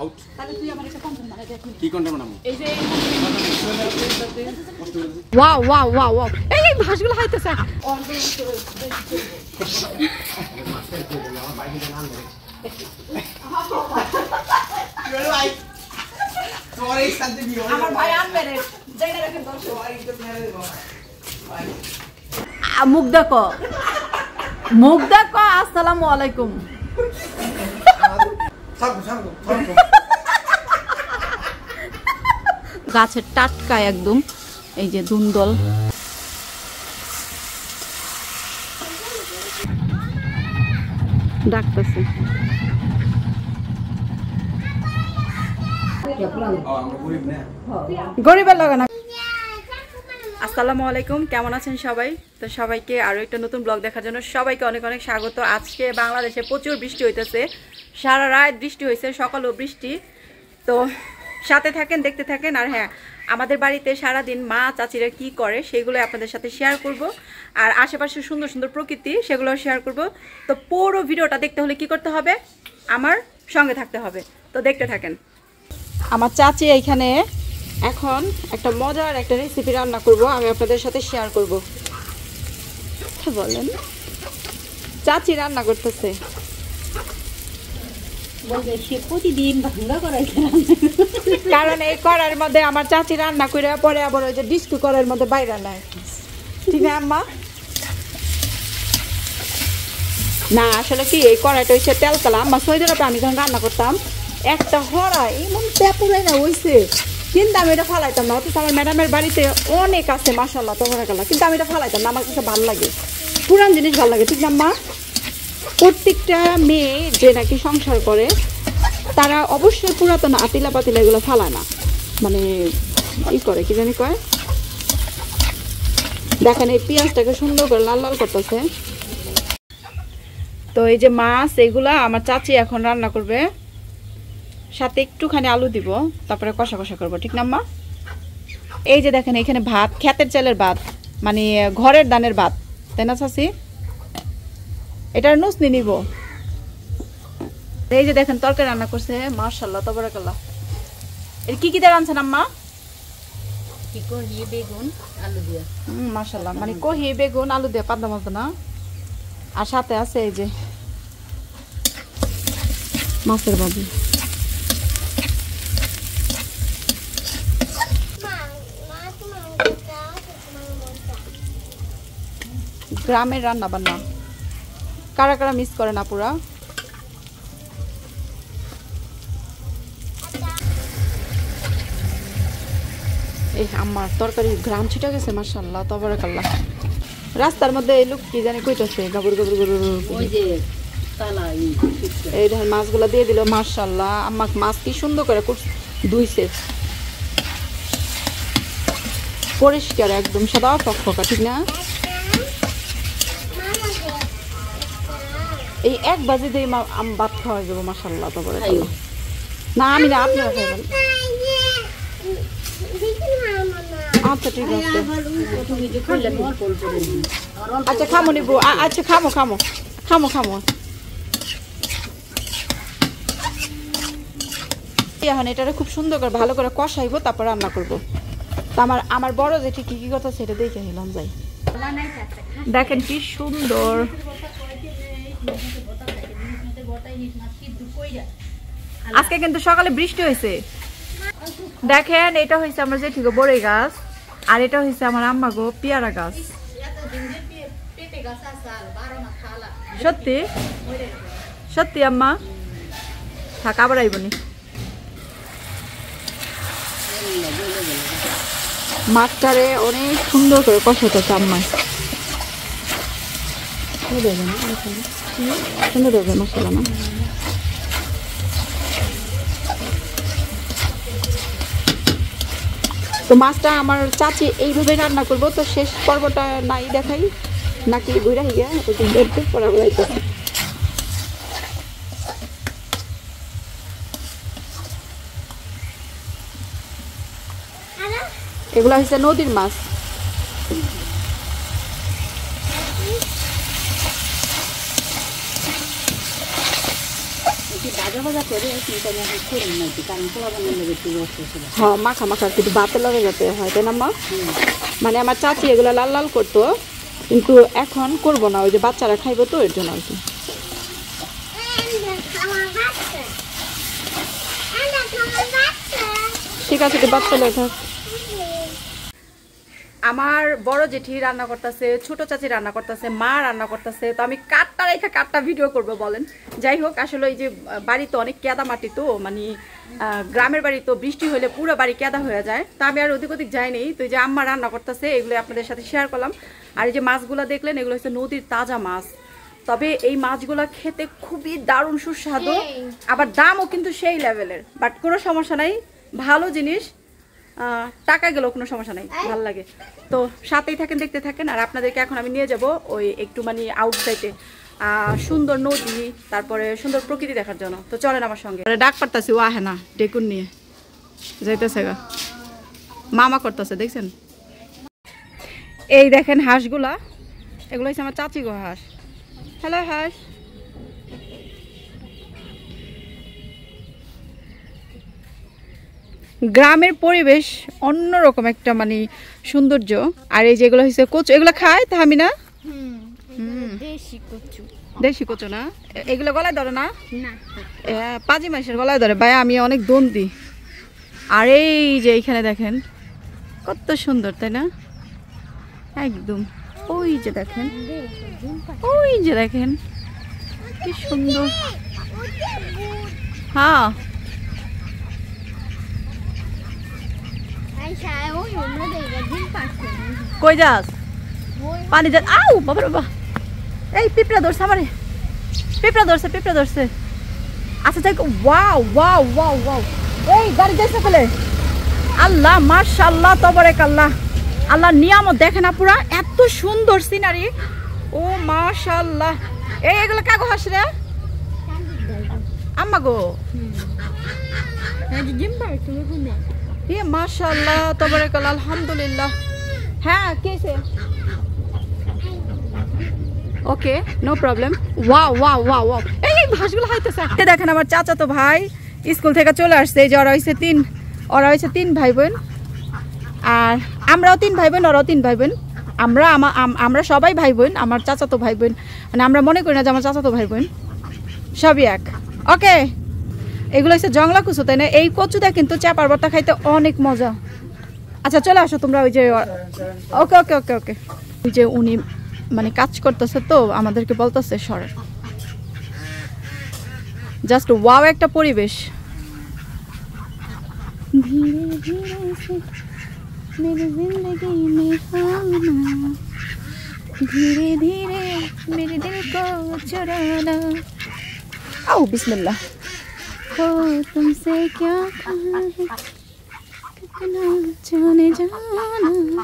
Out তাহলে তুই আমার একটা কন্টেন্ট বানাই দে কি কন্টেন্ট বানাবো এই যে ওয়াও ওয়াও ওয়াও ওয়াও এই ভাঁজগুলো হাইতেছে আমার ভাই আনবে রে জায়গা রাখেন মুখ দেখো আসসালামু আলাইকুম গাছের টাটকা একদম এই যে দুন্দল ডাকতেছে গরিবের লাগে না। আসসালামু আলাইকুম, কেমন আছেন সবাই? তো সবাইকে আরো একটা নতুন ব্লগ দেখার জন্য সবাইকে অনেক অনেক স্বাগত। আজকে বাংলাদেশে প্রচুর বৃষ্টি হইতেছে, সারা রাত বৃষ্টি হয়েছে, সকালেও বৃষ্টি। তো সাথে থাকেন, দেখতে থাকেন। আর হ্যাঁ, আমাদের বাড়িতে সারাদিন মা চাচিরা কি করে সেগুলো আপনাদের সাথে শেয়ার করব, আর আশেপাশে সুন্দর সুন্দর প্রকৃতি সেগুলো শেয়ার করব। তো পুরো ভিডিওটা দেখতে হলে কি করতে হবে? আমার সঙ্গে থাকতে হবে। তো দেখতে থাকেন। আমার চাচি এইখানে এখন একটা মজার একটা রেসিপি রান্না করব, আমি আপনাদের সাথে শেয়ার করব। বলেন, চাচি রান্না করতেছে। কারণ এই কড়াইয়ের মধ্যে আমার চাচি রান্না করে পরে আবার ওই যে ডিস্কু কড়াইয়ের মধ্যে বাইরে নেয়, ঠিক না আম্মা? না আসলে কি, এই কড়াইটা হচ্ছে তেল কালা। আম্মা সৈদরাতে আমি যখন রান্না করতাম একটা হরা এমন পেপুরাই না হয়েছে, কিন্তু আমি এটা ফালাইতাম না। অথচ আমার ম্যাডামের বাড়িতে অনেক আছে মাশাআল্লাহ তবরাকাল্লাহ, কিন্তু আমি এটা ফালাইতাম না। আমার কাছে ভালো লাগে, পুরান জিনিস ভালো লাগে, ঠিক না আম্মা? প্রত্যেকটা মেয়ে যে নাকি সংসার করে তারা অবশ্যই পুরাতন আতিলা পাতিলা এগুলো ফালায় না, মানে ই করে কি জানি কয়। দেখেন এই পেঁয়াজটাকে সুন্দর করে লাল লাল করতেছে। তো এই যে মাছ এগুলা আমার চাচি এখন রান্না করবে, সাথে একটুখানি আলু দিব, তারপরে কষা কষা করবো, ঠিক না মা? এই যে দেখেন এখানে ভাত, ক্ষেতের চালের ভাত, মানে ঘরের দানের ভাত, তাই না চাচি? এটার নুসনি নিব। এই যে দেখেন তরকারি রান্না করছে, মাশাআল্লাহ তাবারাকাল্লাহ। এর কি কি দিয়ে রান্নাছেন আম্মা? কহি বেগুন আলু দিয়া। মাশাআল্লাহ, মানে কহি বেগুন আলু দিয়ে পাতলা মাছ না। আর সাথে আছে এই যে মাছের ভাজি। গ্রামের রান্না বান্না কারা কারা মিস করে না পুরা? এই আমার তরকারি গ্রাম ছিটা গেছে মাশাআল্লাহ তাবারাকাল্লাহ। রাস্তার মধ্যে এই লোক কি জানি কইতাছে গাবুর গাবুর গাবুর। ওই যে তালা এই দেখেন মাছগুলা দিয়ে দিল মাশাআল্লাহ। আম্মা মাছ কি সুন্দর করে ধুইছে, পরিষ্কার একদম সাদা ফকফকা, ঠিক না? এই এক বাজে দিয়ে ভাত খাওয়া যাবো মাশাআল্লাহ তাবারাকাল্লাহ। না আমি না, আপনিও খাইবেন। আচ্ছা ঠিক আছে, আচ্ছা খামো নিবো, আচ্ছা খামো খামো খামো খামো। এখন এটারে খুব সুন্দর করে ভালো করে কষাইবো, তারপর রান্না করবো। তা আমার বড় জেঠি কি কি কথা সেটা দেখে নিলাম যাই। দেখেন কি সুন্দর। আজকে কিন্তু সকালে বৃষ্টি হয়েছে। দেখেন এটা হয়েছে আমার জেঠি গো বড়ই গাছ, আর এটা হয়েছে আমার আম্মা গো পেয়ারা গাছ। সত্যি সত্যি আম্মা থাক, আবার আইবনি। মাছটারে অনেক সুন্দর করে কষাইতেছে আম্মা, সুন্দর দেবে মশলা না। তো মাছটা আমার চাচি এইভাবে রান্না করবো। তো শেষ পর্বটা নাই দেখাই নাকি ঘুরা গিয়া ওই দেখতে পড়া বলাইতেছে। এগুলো হচ্ছে নদীর মাছ। ভাজা ভাজা করে কিন্তু আমি এখন করুন না কারণ পোলা বানানো একটু রস আছে। হ্যাঁ মাখা মাখা কিন্তু ভাতের লগে যাতে হয় তাই না মা? মানে আমার চাচি এগুলো লাল লাল করতো কিন্তু এখন করবো না, ওই যে বাচ্চারা খাইবো তো এর জন্য আর কি। ঠিক আছে তুই বাচ্চা লয়ে থাক। আমার বড় জেঠি রান্না করতেছে, ছোট চাচি রান্না করতেছে, মা রান্না করতেছে। তো আমি কাঠটা রেখে কাঠটা ভিডিও করবো বলেন। যাই হোক, আসলে এই যে বাড়ি তো অনেক কেদা মাটি, তো মানে গ্রামের বাড়ি তো বৃষ্টি হলে পুরো বাড়ি কেদা হয়ে যায়। তো আমি আর ওদিক ওদিক যাইনি। তো এই যে আম্মা রান্না করতেছে, এগুলো আপনাদের সাথে শেয়ার করলাম। আর এই যে মাছগুলো দেখলেন, এগুলো হচ্ছে নদীর তাজা মাছ। তবে এই মাছগুলো খেতে খুবই দারুণ সুস্বাদু, আবার দামও কিন্তু সেই লেভেলের। বাট কোনো সমস্যা নাই, ভালো জিনিস, টাকা গেলেও কোনো সমস্যা নাই, ভালো লাগে। তো সাথেই থাকেন, দেখতে থাকেন। আর আপনাদেরকে এখন আমি নিয়ে যাব ওই একটু মানে আউটসাইডে, সুন্দর নদী, তারপরে সুন্দর প্রকৃতি দেখার জন্য। তো চলেন আমার সঙ্গে। ডাক পারতাছি ও আহে না, ডেকুন নিয়ে যাইতেছে গা, মামা করতেছে দেখছেন। এই দেখেন হাঁসগুলা, এগুলো হচ্ছে আমার চাচি গো হাঁস। হ্যালো হাঁস। গ্রামের পরিবেশ অন্যরকম একটা মানে সৌন্দর্য। আর এই যেগুলো হচ্ছে কচু, এগুলো খায় তা আমি না, দেশি কচু না, এগুলো গলায় ধরে না, পাজি মাসের গলায় ধরে ভাই, আমি অনেক দন্দি। আর এই যে এইখানে দেখেন কত সুন্দর তাই না, একদম। ওই যে দেখেন, ওই যে দেখেন কি সুন্দর। হ্যাঁ কই যাস, পানি যাস। আউ বাবা বাবা, এই পিঁপড়া ধরছে আমারে, পিঁপড়া ধরছে, পিঁপড়া ধরছে। আচ্ছা যাই, ওয়াও ওয়াও ওয়াও ওয়াও, এই গাড়ি যাইছে ফেলে। আল্লাহ মাশাআল্লাহ তাবারাকাল্লাহ, আল্লাহ নিয়ামত দেখে না পুরা, এত সুন্দর সিনারি। ও মাশাআল্লাহ। এই এগুলো কাগো হাস রে আম্মা গো, এ মাশাআল্লাহ তাবারাকাল্লাহ, আলহামদুলিল্লাহ। হ্যাঁ কেছে, okay no problem. Wow wow wow wow, এই হাঁসগুলো হাইতেছে। দেখেন আমার চাচা তো ভাই স্কুল থেকে চলে আসছে। এই যে ওরা হয়েছে তিন ভাই বোন, আর আমরাও 3 ভাই বোন, ওরাও 3 ভাই বোন। আমরা সবাই ভাই বোন, আমার চাচা তো ভাই বোন, মানে আমরা মনে করি না যে আমার চাচা তো ভাই বোন, সবই এক। ওকে, এগুলো হচ্ছে জংলা কচু তাই না? এই কচুটা কিন্তু চাপার ভর্তা খাইতে অনেক মজা। আচ্ছা চলে আসো তোমরা। ওই যে ওকে ওকে ওকে ওকে, ওই যে উনি মানে কাজ করতেছে তো আমাদেরকে বলতেছে সরে। জাস্ট ওয়াও একটা পরিবেশ। ধীরে ধীরে मेरी जिंदगी में आना, धीरे धीरे मेरे दिल को चुराना। आओ बिस्मिल्लाह। हो तुमसे क्या कहा है, कितना जाने जाना।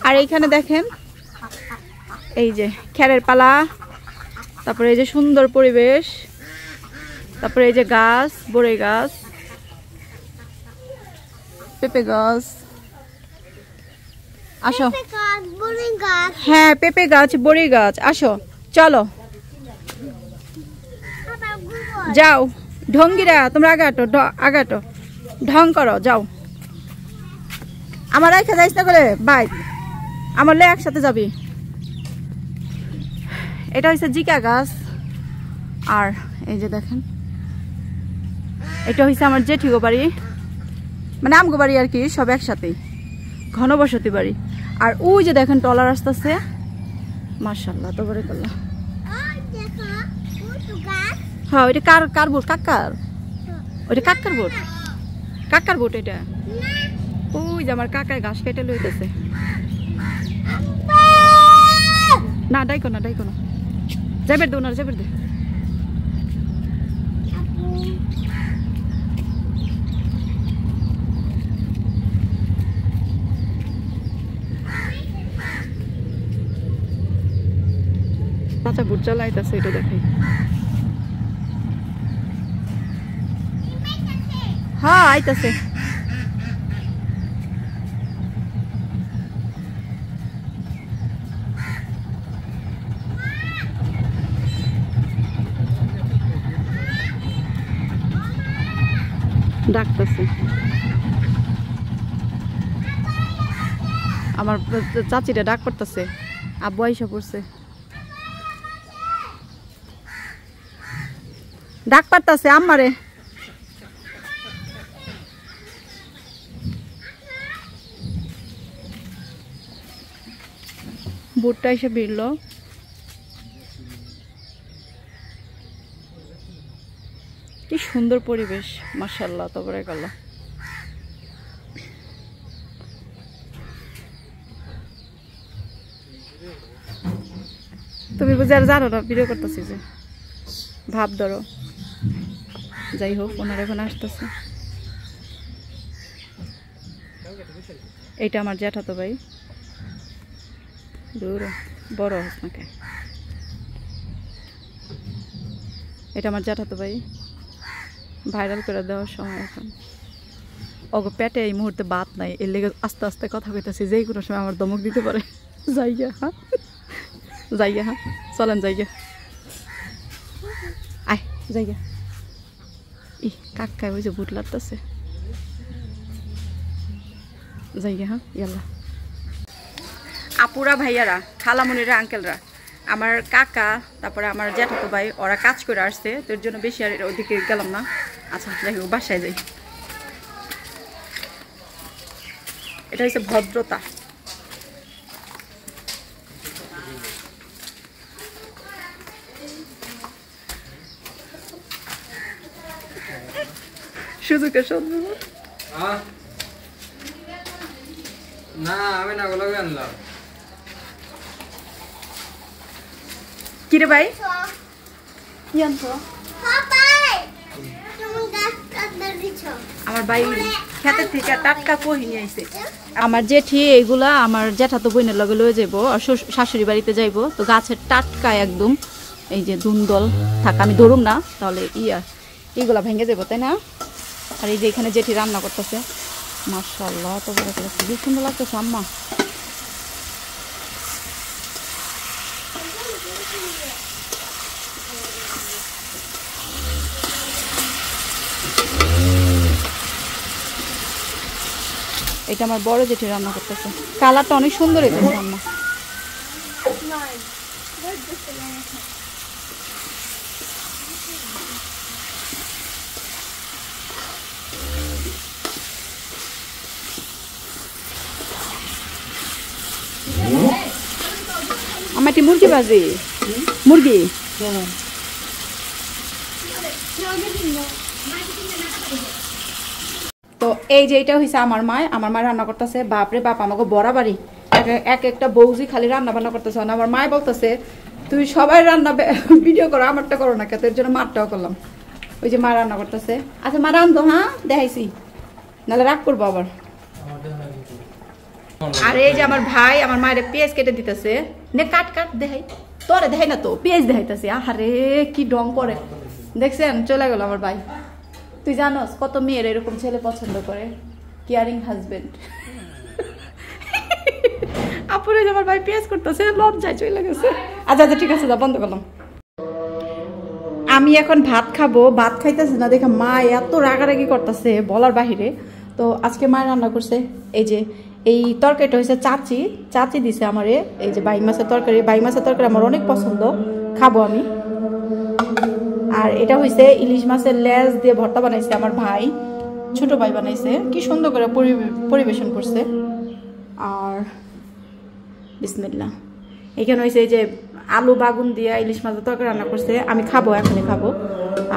আর এইখানে দেখেন এই যে খেরের পালা, তারপরে এই যে সুন্দর পরিবেশ, তারপরে এই যে গাছ, বড়ই গাছ, পেঁপে গাছ। আসো, হ্যাঁ পেঁপে গাছ, বড়ি গাছ। আসো চলো যাও, ঢঙ্গিরা তোমরা আগাটো ঢং করো, যাও। আমার রাইখা যাইস না করে বাই, আমার লে একসাথে যাবি। এটা হচ্ছে জিকা গাছ। আর এই যে দেখেন, এটা হচ্ছে আমার জেঠিগো বাড়ি, মানে আমগো বাড়ি আর কি, সব একসাথেই, ঘনবসতি বাড়ি। আর ওই যে দেখেন টলার আসতেছে, মাশাআল্লাহ তাবারাকাল্লাহ। হ্যাঁ ওইটা কার বোট, কাকার, ওইটা কাকার বোট, কাকার বোট এটা। ওই যে আমার কাকায় ঘাস কেটে লইতেছে। না ডাইকো না, ডাইকো না, যাইবার দে, ওনার যাইবার দে। চাচা বুট চালাইতেছে, এটা দেখাই। হ্যাঁ আইতাছে। ডাকতেছে আমার চাচিটা ডাক করতেছে আব্বু আইসা পড়ছে ডাক পারতাছে আম্মারে বুটটা এসে ভিড়ল কি সুন্দর পরিবেশ মাশাআল্লাহ তাবারাকাল্লাহ তুমি বুঝে আর জানো না ভিডিও করতেছি যে ভাব ধরো যাই হোক ওনার এখন আসতেছে এইটা আমার জ্যাঠাতো ভাই দূর বড় হোস নাকি এটা আমার জ্যাঠাতো ভাই ভাইরাল করে দেওয়ার সময় এখন ওগো পেটে এই মুহূর্তে বাত নাই এর লেগে আস্তে আস্তে কথা কইতেছি যেই কোনো সময় আমার দমক দিতে পারে যাইয়া হ্যাঁ যাইয়া হ্যাঁ চলেন যাইয়া আয় যাইয়া ই কাকায় ওই যে বুট লাগতেছে যাইয়া হ্যাঁ ইয়াল্লা আপুরা ভাইয়ারা খালামণিরা আঙ্কেলরা আমার কাকা তারপরে আমার জ্যাঠাতো ভাই ওরা কাজ করে আসছে তোর জন্য বেশি আর ওদিকে গেলাম না আচ্ছা যাই হোক বাসায় যাই এটা হচ্ছে ভদ্রতা সুযোগের সদ্ব্যবহার না আমি না গোলাপি আনলাম কিরে ভাই কি আনছো আমার ভাই খেতের থেকে টাটকা কহি নিয়ে আইছে আমার জেঠি এইগুলা আমার জ্যাঠাতো বোনের লগে লয়ে যাইবো আর শাশুড়ি বাড়িতে যাইবো তো গাছের টাটকা একদম এই যে দুন্দল থাক আমি ধরুম না তাহলে এইগুলা ভেঙে যাবো তাই না আর এই যে এখানে জেঠি রান্না করতেছে মাশাআল্লাহ তো খুবই সুন্দর লাগতেছে আম্মা এটা আমার বড় জেঠি রান্না করতেছে কালারটা অনেক সুন্দর হয়েছে রান্না আমার একটি মুরগি বাজি মুরগি তো এই যে এটা হয়েছে আমার মা রান্না করতেছে বাপরে বাপ আমাকে বরাবরই এক একটা বৌজি খালি রান্না বান্না করতেছে না আমার মায় বলতেছে তুই সবাই রান্না ভিডিও করো আমারটা করো না এর জন্য মারটাও করলাম ওই যে মা রান্না করতেছে আচ্ছা মা রান্ধো হ্যাঁ দেখাইছি নাহলে রাগ করবো আবার আর এই যে আমার ভাই আমার মায়ের পেঁয়াজ কেটে দিতেছে নে কাট কাট দেখাই তোরে দেখাই না তো পেঁয়াজ দেখাইতেছে আহারে কি ডং করে দেখছেন চলে গেল আমার ভাই তুই জানোস কত মেয়ের এরকম ছেলে পছন্দ করে কেয়ারিং হাজবেন্ড আপুরে আমার ভাই পেঁয়াজ করতেছে লজ্জায় চলে গেছে আচ্ছা আচ্ছা ঠিক আছে যা বন্ধ করলাম আমি এখন ভাত খাবো ভাত খাইতেছে না দেখে মা এত রাগারাগি করতেছে বলার বাহিরে তো আজকে মা রান্না করছে এই যে এই তরকারিটা হয়েছে চাচি দিছে আমারে এই যে বাইং মাছের তরকারি আমার অনেক পছন্দ খাবো আমি আর এটা হয়েছে ইলিশ মাছের লেজ দিয়ে ভর্তা বানাইছে আমার ভাই ছোট ভাই বানাইছে কি সুন্দর করে পরিবেশন করছে আর বিসমিল্লাহ এখানে হয়েছে এই যে আলু বাগুন দিয়ে ইলিশ মাছের তরকারি রান্না করছে আমি খাবো এখনই খাবো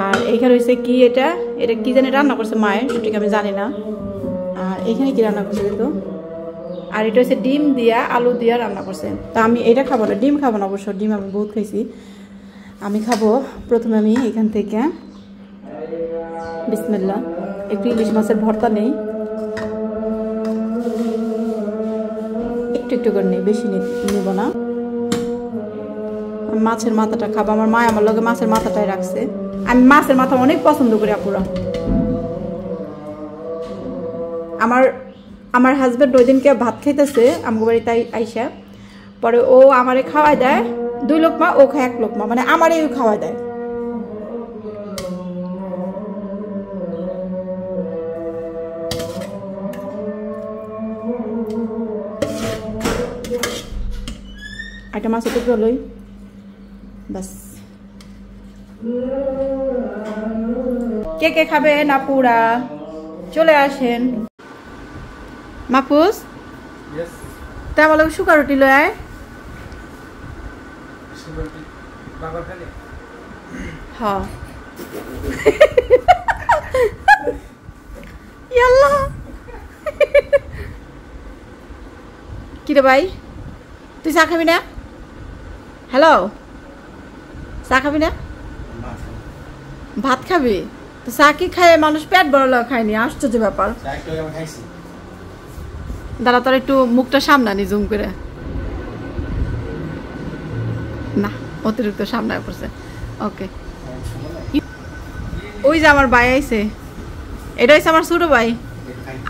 আর এইখানে হয়েছে কি এটা কি জানি রান্না করছে মায়ের সঠিক আমি জানি না আর এইখানে কি রান্না করছে তো আর এটা হচ্ছে ডিম দিয়া আলু দিয়া রান্না করছে তা আমি এটা খাবো না ডিম খাবো না অবশ্য ডিম আমি বহুত খাইছি আমি খাবো প্রথমে আমি এখান থেকে বিসমিল্লাহ একটু ইলিশ মাছের ভর্তা নেই একটু করে নেই বেশি নিব না মাছের মাথাটা খাবো আমার মা আমার লগে মাছের মাথাটাই রাখছে আমি মাছের মাথা অনেক পছন্দ করি আপুরা আমার হাজবেন্ড ওই দিনকে ভাত খাইতেছে আমগো বাড়ি তাই আইসা পরে ও আমারে খাওয়াই দেয় 2 লোকমা ও খায় 1 লোকমা মানে আমারই খাওয়াই দেয় একটা মাছের টুকরো লই বাস। কে কে খাবেন আপুরা চলে আসেন। মাহফুজ তা বলো শুকা রুটি লয় আয়। হ্যাঁ ইয়াল্লাহ কিরে ভাই তুই চা খাবি না? হ্যালো চা খাবি না? ভাত খাবি? তো চা কি খায় মানুষ পেট বড় খায়নি? আশ্চর্য ব্যাপার। দাঁড়া তোর একটু মুখটা সামনানি জুম করে না অতিরিক্ত সামনে পড়ছে। ওকে ওই যে আমার ভাই আইছে, এটা হচ্ছে আমার ছোট ভাই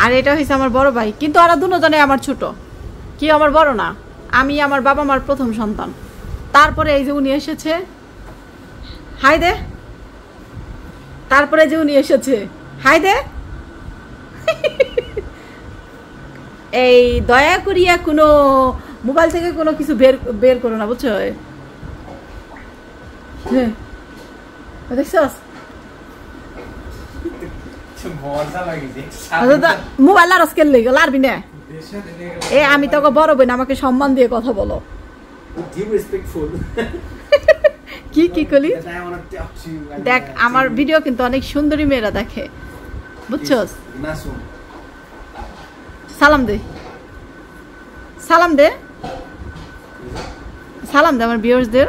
আর এটা হচ্ছে আমার বড় ভাই, কিন্তু ওরা দুজনে আমার ছোট, কি আমার বড় না। আমি আমার বাবা মার প্রথম সন্তান। তারপরে এই যে উনি এসেছে, হাই দে। তারপরে যে উনি এসেছে, হাই দে। এই দয়া করিয়া কোনো মোবাইল থেকে কোনো কিছু বের করো না, বুঝছো? দেখছস মোবাইল আর স্কেল লেগে লারবি না। এ আমি তোকে বড় বোন, আমাকে সম্মান দিয়ে কথা বলো। কি কি কলি? দেখ আমার ভিডিও কিন্তু অনেক সুন্দরী মেয়েরা দেখে, বুঝছস? সালাম দে, সালাম দে, সালাম দে আমার ভিউয়ার্সদের।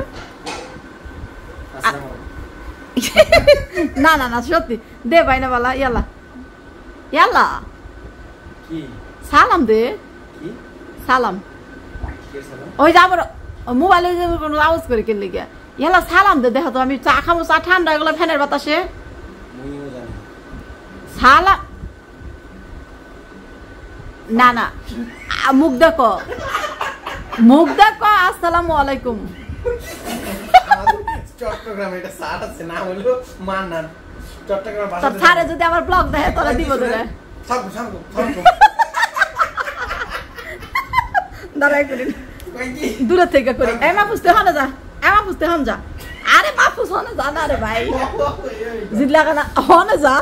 না না না সত্যি দে ভাই না বালা। ইয়ালা ইয়ালা সালাম দে, সালাম। ওই যে আবার মোবাইলে কোনো আওয়াজ করে কেলে গিয়া ইয়ালা সালাম দে। দেখো তো আমি চা খাবো, চা ঠান্ডা এগুলো ফ্যানের বাতাসে। সালাম না না মুখ দেখো, মুখ দেখো। আসসালামু আলাইকুম। চট্টগ্রামে এটা সার আছে না হলো মান্নান। চট্টগ্রাম ভাষা তো ছাড়ে যদি আমার ব্লগ দেখে তোরা দিব তোরা। থামো থামো থামো। দাঁড়াই করি দূরে থেকে করি। এ মাহফুজ তুই হনে যা, এ মাহফুজ তুই হন যা। আরে মাহফুজ হনে যা না রে ভাই, জিদ লাগা না, হনে যা।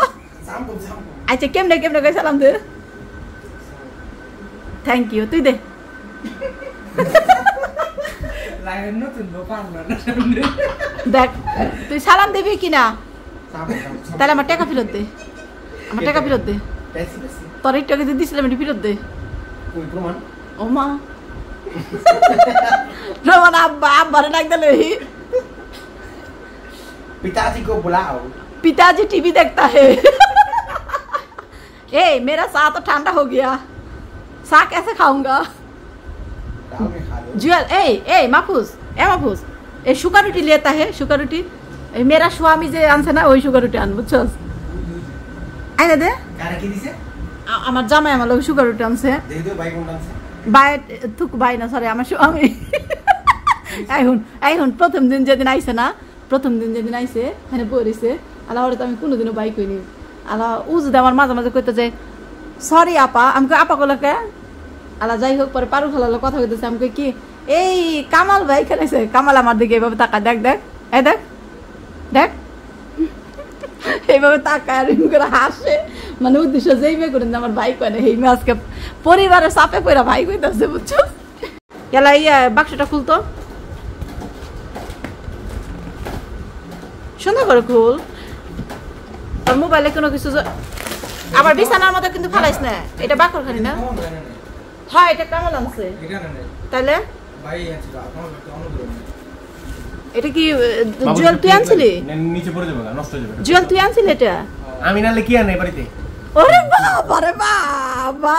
আচ্ছা কেমনে কেমনে কই সালাম দে। থ্যাংক ইউ, তুই দে। দেখ তুই সালাম দিবি কিনা, তাহলে আমার টাকা ফেরত দে। আমার টাকা ফেরত দে। তোর এই টাকা দিয়েছিলাম এটি ফেরত দে। ও মা রোমান আব্বা আব্বারে ডাক দিলে। पिताजी को बुलाओ। पिताजी टीवी देखता है। ए मेरा साथ तो ठंडा हो गया, साग कैसे खाऊंगा? जुएल ए ए माफूस, ए माफूस ए शुगर रोटी लेता है, शुगर रोटी। मेरा स्वामी जे आनছে না ওই সুগার রুটি আন, বুঝছস? আইনা দে। কারে কি দিছে? আমার জামাই আমার লগে সুগার রুটি আনছে। দেই দে ভাই কোন আনছে? ভাই থুক ভাই না সরি আমার স্বামী। এখন প্রথম দিন যেদিন আইছে না, প্রথম দিন যেদিন আইছে মানে বইছে আল্লাহ, ওরে তো আমি কোনোদিনও বাই কইনি। আল্লাহ ও যদি আমার মাঝে মাঝে কইতে যে সরি আপা, আমি কই আপা কইলাকে আল্লাহ। যাই হোক পরে পারু খালার কথা কইতেছে, আমি কই কি এই কামাল ভাই খেলেছে। কামাল আমার দিকে এইভাবে তাকা, দেখ দেখ এই দেখ দেখ এইভাবে তাকায় আর করে হাসে, মানে উদ্দেশ্য যেই মেয়ে করেন আমার ভাই কয় না, এই মেয়ে আজকে পরিবারের চাপে পড়া ভাই কইতেছে, বুঝছো? গেলা ইয়া বাক্সটা খুলতো সুন্দর করে খুল। তোর মোবাইলে কোনো কিছু আবার বিছানার মতো কিন্তু ফেলাইস না, এটা বাকর খানি না। হ্যাঁ এটা কামাল আনছে তাহলে। এটা কি জুয়েল তুই আনছিলি? নিচে পড়ে যাবে, নষ্ট হয়ে যাবে। জুয়েল তুই আনছিলি এটা? আমি নালে কি আনে বাড়িতে? ওরে বাবা রে বাবা,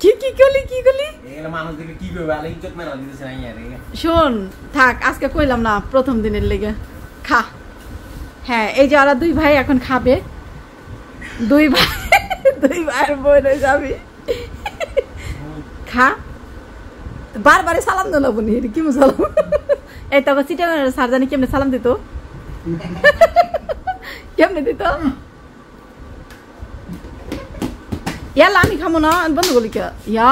কি কি কলি কি কলি? এগুলা মানুষ দেখে কি কইবে? আলে ইজ্জত মেরা দিতেছ না ইয়ারে। শোন থাক, আজকে কইলাম না প্রথম দিনের লেগে খা। হ্যাঁ এই যে ওরা দুই ভাই এখন খাবে, দুই ভাইয়ের বই রয়ে যাবি। খা বারবারে সালাম দিল বনি, কি মুসালাম? এই তো চিটাগাঙ্গের স্যার জানি কেমনে সালাম দিত, কেমনে দিত? ইয়ালা আমি খামো না, বন্ধ করলি কে? ইয়া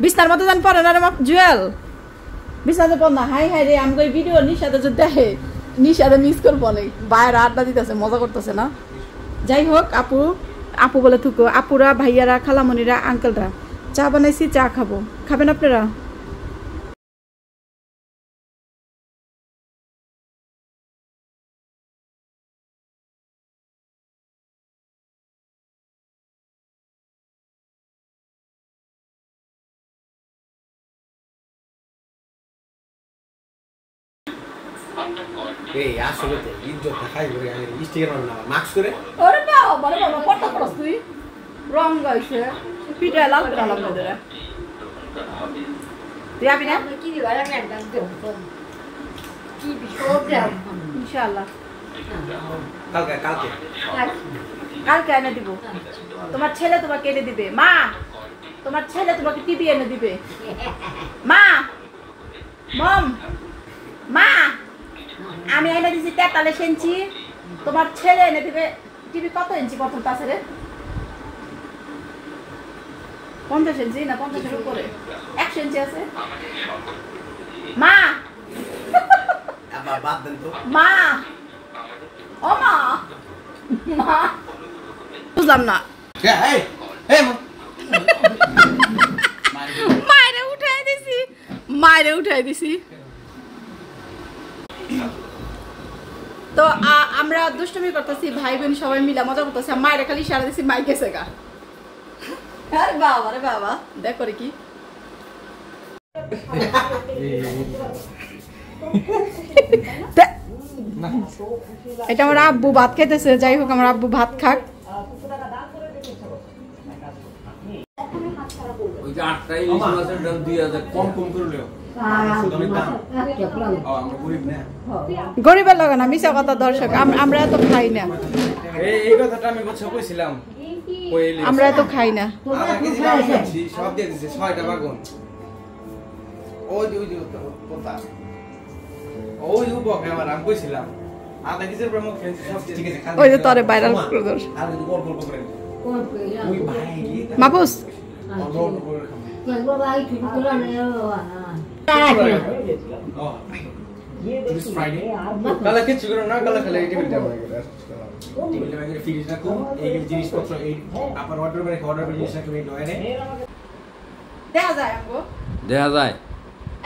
বিছনার মতো জান পরে না রে জুয়েল। বিছাতে পড় না হাই হাই রে আমাকে ভিডিও নিশাতে যদি দেখে নিশাতে মিস করবো অনেক বাইরে আড্ডা দিতেছে মজা করতেছে না যাই হোক আপু আপু বলে থুকো আপুরা ভাইয়ারা খালামণিরা আঙ্কেলরা চা বানাইছি চা খাবো খাবেন আপনারা এই আসলে তো ইজ্জত খাই করে আমি স্টিকার না মাস্ক করে ওরে বাবা কত খরচ তুই রং গাইছে পিঠা লাল করে লাল করে তুই আবি না কি দিবা আমি একদম কি বিশোধ ইনশাআল্লাহ কালকে কালকে এনে দিব তোমার ছেলে তোমাকে এনে দিবে মা তোমার ছেলে তোমাকে টিভি এনে দিবে মা মম মা আমি এনে দিছি 43 ইঞ্চি তোমার ছেলে এনে দিবে টিভি কত ইঞ্চি প্রথম পাশে রে 50 ইঞ্চি না 50 এর উপরে 100 ইঞ্চি আছে মা আবার বাদ দেন তো মা ও মা মা বুঝলাম না এই এই মায়েরে উঠাই দিছি তো আমরা দুষ্টুমি করতেছি ভাই বোন সবাই মিলে মজা করতেছি মায়ের খালি ইশারা দিছি মাই গেছে গা আরে বাবা দেখ করে কি এটা আমার আব্বু ভাত খাইতেছে যাই হোক আমার আব্বু ভাত খাক ওই যে 8টা ইলিশ মাছের দাম 2000 কম করে লিও সুদামের দাম আমরা গরিব না গরিবের লাগে না মিছা কথা দর্শক আমরা এত খাই না এই কথাটা আমি বছর কইছিলাম আমরা এত খাই না আধা কেজি দাম দিচ্ছি সব দিয়ে দিছে 6টা বাগুন ওই কথা ওই বকে আমার আমি কইছিলাম আধা কেজির প্রমুখ খেয়েছি সব ঠিক আছে ওই যে তোরে ভাইরাল করে দর আর গল্প করে ওই ভাই মাপুস কালা কিছু করো না কালা খালি এই টেবিলটা বানাই গেল টেবিলটা বাইরে ফ্রিজ রাখো এই জিনিসপত্র এই আপনার অর্ডার করে জিনিস রাখবেন নয় রে দেখা যায় আমগো দেখা যায়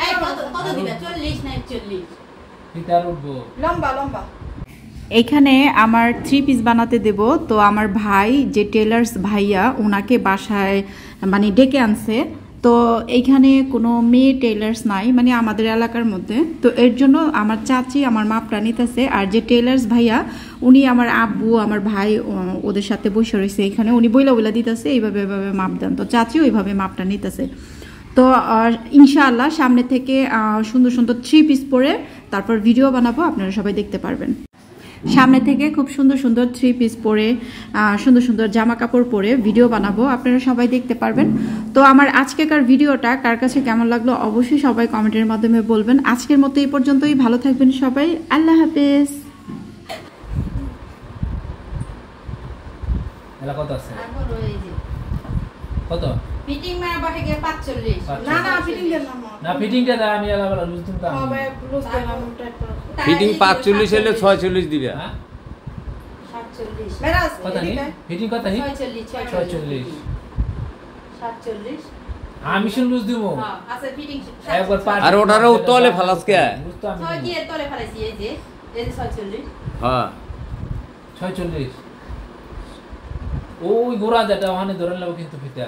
এই কত দিলা 40 না 41 ফিতার উঠবো লম্বা এইখানে আমার 3 পিস বানাতে দেব তো আমার ভাই যে টেলার্স ভাইয়া ওনাকে বাসায় মানে ডেকে আনছে তো এইখানে কোনো মেয়ে টেলার্স নাই মানে আমাদের এলাকার মধ্যে তো এর জন্য আমার চাচি আমার মাপটা নিতেছে আর যে টেলার্স ভাইয়া উনি আমার আব্বু আমার ভাই ওদের সাথে বসে রয়েছে এখানে উনি বইলা দিতেছে এইভাবে মাপ দেন তো চাচি ওইভাবে মাপটা নিতেছে তো ইনশাআল্লাহ সামনে থেকে সুন্দর 3 পিস পরে তারপর ভিডিও বানাবো আপনারা সবাই দেখতে পারবেন সামনে থেকে খুব সুন্দর 3 পিস পরে সুন্দর জামা কাপড় পরে ভিডিও বানাবো আপনারা সবাই দেখতে পারবেন তো আমার আজকেকার ভিডিওটা কার কাছে কেমন লাগলো অবশ্যই সবাই কমেন্টের মাধ্যমে বলবেন আজকের মতো এই পর্যন্তই ভালো থাকবেন সবাই আল্লাহ হাফেজ এলা কত আছে কত ফিটিং মা বাহে গে 45 না ফিটিং দেন না ফিটিংটা দাও আমি এলা বলা লুজ দিতাম হবে লুজ দেন আমি ফিটিং 45 হলে 46 দিবে হ্যাঁ 47 মেরাজ কত নি ফিটিং কত নি 46 47 আমি শুন লুজ দিব হ্যাঁ আছে ফিটিং একবার পার আর ওটারও তলে ফালাস কে লুজ তো আমি কি তলে ফালাইছি এই যে 46 হ্যাঁ 46 ওই গোরা যেটা ওখানে ধরে নেব কিন্তু ফিটা